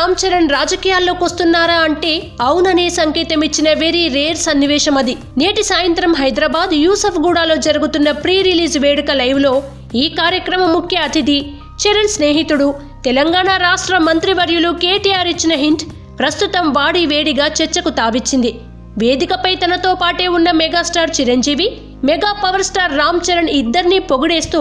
రామ్ చరణ్ రాజకీయాల్లోకి వస్తున్నారా అంటే అవుననే సంకేతం ఇచ్చిన వెరీ రేర్ సన్నివేశం అది. నేటి సాయంత్రం హైదరాబాద్ యూసఫ్ గూడలో జరుగుతున్న ప్రీ రిలీజ్ వేడుక లైవ్ లో ఈ కార్యక్రమం ముఖ్య అతిథి చరణ్ స్నేహితుడు తెలంగాణ రాష్ట్ర మంత్రివర్యులు కేటీఆర్ ఇచ్చిన హింట్ ప్రస్తుతం వాడి వేడిగా చర్చకు తావిచ్చింది. వేదికపై తనతో పాటే ఉన్న megastar Chiranjeevi, mega power star Ram Charan ఇద్దరిని పొగిడేస్తూ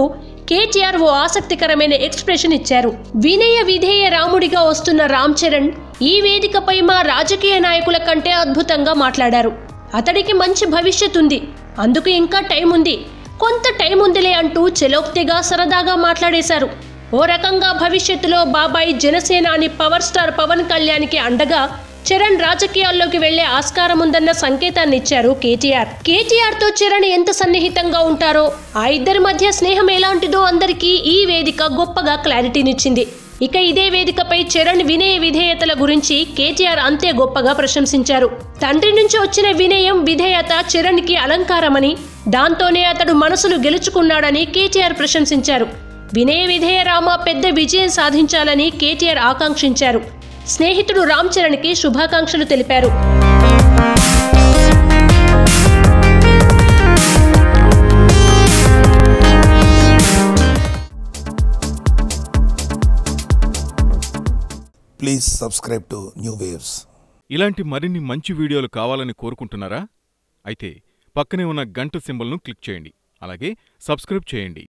కేటీఆర్ ఓ ఆసక్తికరమైన ఎక్స్ప్రెషన్ ఇచ్చారు. వినయ విధేయ రాముడిగా వస్తున్న రామ్ చరణ్ ఈ వేదికపై మా రాజకీయ నాయకుల కంటే అద్భుతంగా మాట్లాడారు. అతడికి మంచి భవిష్యత్తు ఉంది, అందుకు ఇంకా టైం ఉంది, కొంత టైం ఉందిలే అంటూ చెలోక్తిగా సరదాగా మాట్లాడేశారు. ఓ రకంగా భవిష్యత్తులో బాబాయ్ జనసేనాని పవర్ స్టార్ పవన్ కళ్యాణ్కి అండగా చరణ్ రాజకీయాల్లోకి వెళ్లే ఆస్కారం ఉందన్న సంకేతాన్ని ఇచ్చారు కేటీఆర్. కేటీఆర్ తో చరణ్ ఎంత సన్నిహితంగా ఉంటారో, ఆ ఇద్దరి మధ్య స్నేహం ఎలాంటిదో అందరికీ ఈ వేదిక గొప్పగా క్లారిటీనిచ్చింది. ఇక ఇదే వేదికపై చరణ్ వినయ విధేయతల గురించి కేటీఆర్ అంతే గొప్పగా ప్రశంసించారు. తండ్రి నుంచి వచ్చిన వినయం విధేయత చరణ్ కి అలంకారమని, దాంతోనే అతడు మనసులు గెలుచుకున్నాడని కేటీఆర్ ప్రశంసించారు. వినయ విధేయ రామ పెద్ద విజయం సాధించాలని కేటీఆర్ ఆకాంక్షించారు. స్నేహితుడు రామ్ చరణ్కి శుభాకాంక్షలు తెలిపారు. Please subscribe to new waves. ఇలాంటి మరిన్ని మంచి వీడియోలు కావాలని కోరుకుంటున్నారా? అయితే పక్కనే ఉన్న గంట సింబల్ను క్లిక్ చేయండి. అలాగే సబ్స్క్రైబ్ చేయండి.